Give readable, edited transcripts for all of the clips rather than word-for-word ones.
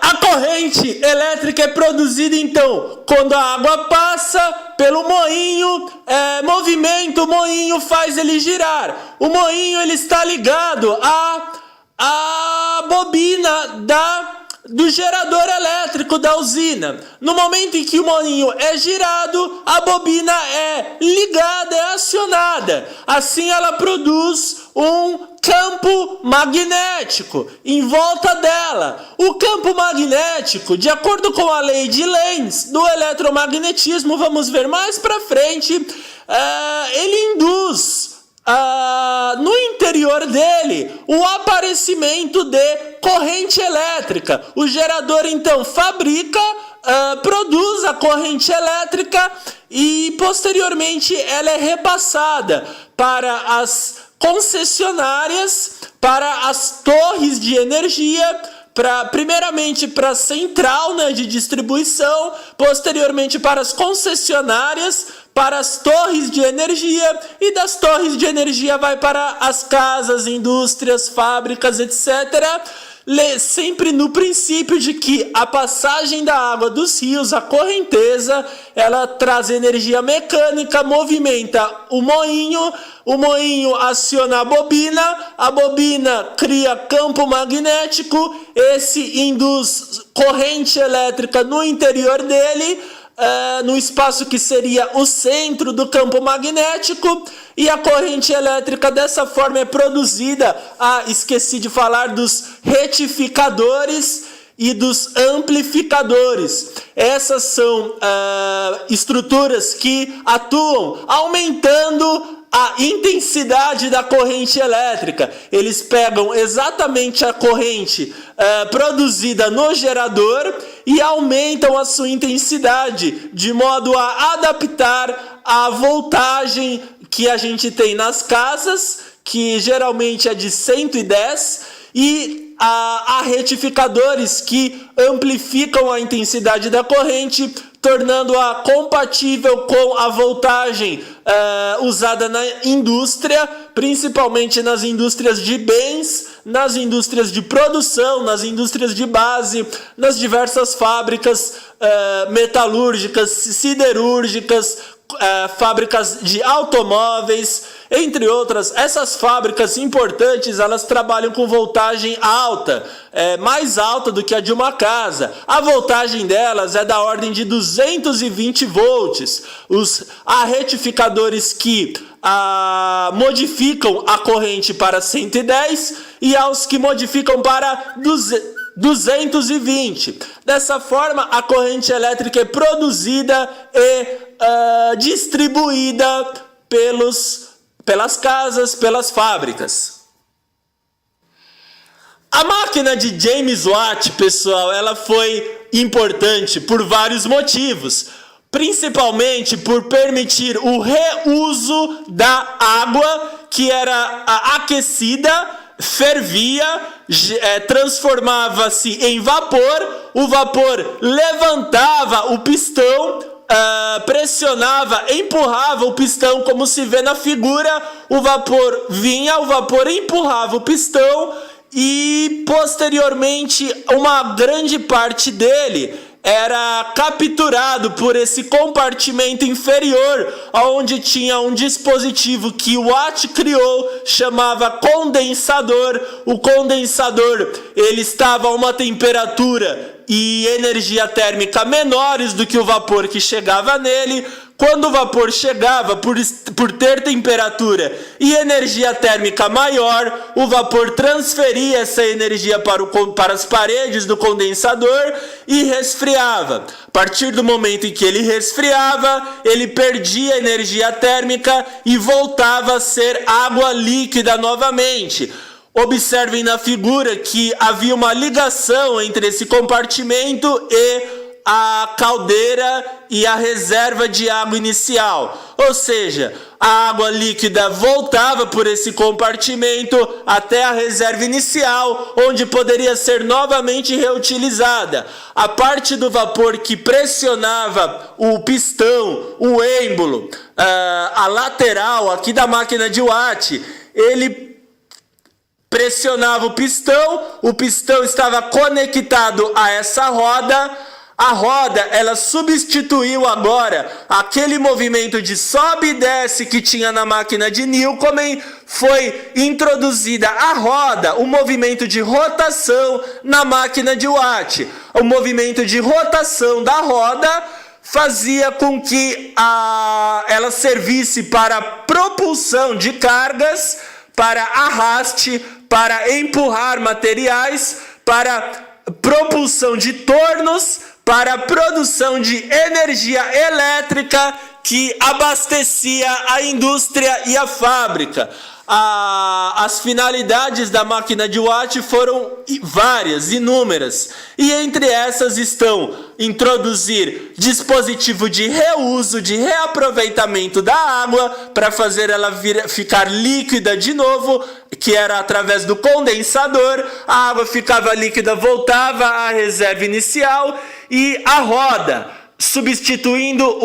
A corrente elétrica é produzida, então, quando a água passa pelo moinho, movimenta o moinho, faz ele girar. O moinho ele está ligado à bobina do gerador elétrico da usina. No momento em que o moinho é girado, a bobina é ligada, é acionada. Assim ela produz um campo magnético em volta dela. O campo magnético, de acordo com a lei de Lenz do eletromagnetismo, vamos ver mais para frente, ele induz no interior dele o aparecimento de corrente elétrica. O gerador então fabrica, produz a corrente elétrica e posteriormente ela é repassada para as concessionárias, para as torres de energia, primeiramente para a central, né, de distribuição, posteriormente para as concessionárias, para as torres de energia, e das torres de energia vai para as casas, indústrias, fábricas, etc., sempre no princípio de que a passagem da água dos rios, a correnteza, ela traz energia mecânica, movimenta o moinho aciona a bobina cria campo magnético, esse induz corrente elétrica no interior dele, no espaço que seria o centro do campo magnético, e a corrente elétrica dessa forma é produzida. Esqueci de falar dos retificadores e dos amplificadores. Essas são estruturas que atuam aumentando a intensidade da corrente elétrica. Eles pegam exatamente a corrente produzida no gerador e aumentam a sua intensidade, de modo a adaptar a voltagem que a gente tem nas casas, que geralmente é de 110, e há retificadores que amplificam a intensidade da corrente, tornando-a compatível com a voltagem usada na indústria, principalmente nas indústrias de bens, nas indústrias de produção, nas indústrias de base, nas diversas fábricas metalúrgicas, siderúrgicas, fábricas de automóveis, entre outras. Essas fábricas importantes, elas trabalham com voltagem alta, mais alta do que a de uma casa. A voltagem delas é da ordem de 220 volts. Há retificadores que modificam a corrente para 110 e há os que modificam para 220. Dessa forma, a corrente elétrica é produzida e distribuída pelas casas, pelas fábricas. A máquina de James Watt, pessoal, ela foi importante por vários motivos. Principalmente por permitir o reuso da água que era aquecida, fervia, transformava-se em vapor, o vapor levantava o pistão, pressionava, empurrava o pistão, como se vê na figura. O vapor vinha, o vapor empurrava o pistão e posteriormente uma grande parte dele era capturado por esse compartimento inferior, onde tinha um dispositivo que Watt criou, chamava condensador. O condensador, ele estava a uma temperatura e energia térmica menores do que o vapor que chegava nele. Quando o vapor chegava, por ter temperatura e energia térmica maior, o vapor transferia essa energia para as paredes do condensador e resfriava. A partir do momento em que ele resfriava, ele perdia energia térmica e voltava a ser água líquida novamente. Observem na figura que havia uma ligação entre esse compartimento e a caldeira e a reserva de água inicial. Ou seja, a água líquida voltava por esse compartimento até a reserva inicial, onde poderia ser novamente reutilizada. A parte do vapor que pressionava o pistão, o êmbolo, a lateral aqui da máquina de Watt, ele pressionava o pistão estava conectado a essa roda. A roda, ela substituiu agora aquele movimento de sobe e desce que tinha na máquina de Newcomen, foi introduzida a roda, o movimento de rotação na máquina de Watt. O movimento de rotação da roda fazia com que ela servisse para propulsão de cargas, para arraste, para empurrar materiais, para propulsão de tornos, para a produção de energia elétrica que abastecia a indústria e a fábrica. As finalidades da máquina de Watt foram várias, inúmeras, e entre essas estão introduzir dispositivo de reuso, de reaproveitamento da água para fazer ela ficar líquida de novo, que era através do condensador. A água ficava líquida, voltava à reserva inicial, e a roda, substituindo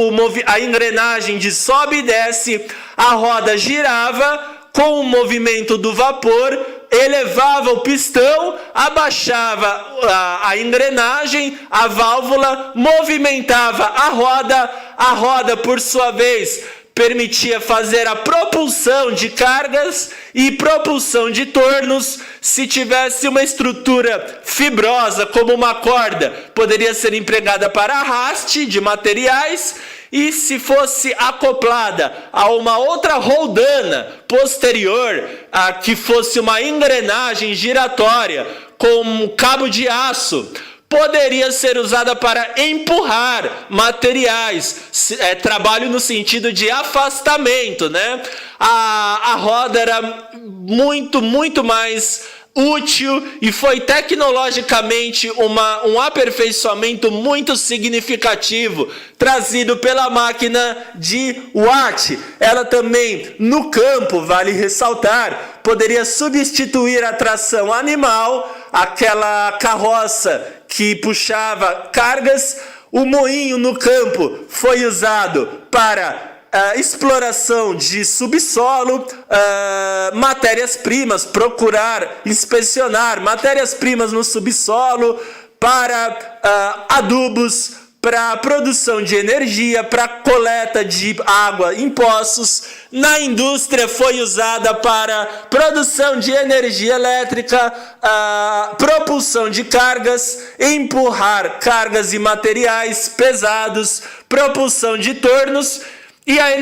a engrenagem de sobe e desce, a roda girava com o movimento do vapor, elevava o pistão, abaixava a engrenagem, a válvula, movimentava a roda por sua vez permitia fazer a propulsão de cargas e propulsão de tornos. Se tivesse uma estrutura fibrosa como uma corda, poderia ser empregada para arraste de materiais, e se fosse acoplada a uma outra roldana posterior, que fosse uma engrenagem giratória com um cabo de aço, poderia ser usada para empurrar materiais, trabalho no sentido de afastamento, né? A roda era muito mais útil e foi tecnologicamente um aperfeiçoamento muito significativo trazido pela máquina de Watt. Ela também, no campo, vale ressaltar, poderia substituir a tração animal, aquela carroça que puxava cargas. O moinho no campo foi usado para exploração de subsolo, matérias-primas, procurar, inspecionar matérias-primas no subsolo, para adubos, para produção de energia, para coleta de água em poços. Na indústria foi usada para produção de energia elétrica, propulsão de cargas, empurrar cargas e materiais pesados, propulsão de tornos. E a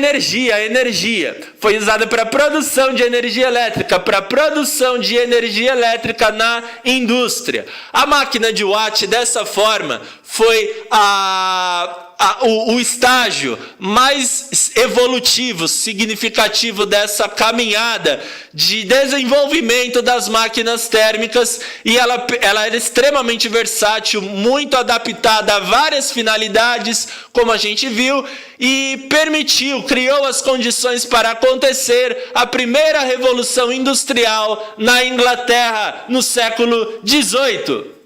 energia foi usada para produção de energia elétrica, para produção de energia elétrica na indústria. A máquina de Watt, dessa forma, foi o estágio mais evolutivo, significativo dessa caminhada de desenvolvimento das máquinas térmicas, e ela era extremamente versátil, muito adaptada a várias finalidades, como a gente viu, e criou as condições para acontecer a primeira revolução industrial na Inglaterra no século XVIII.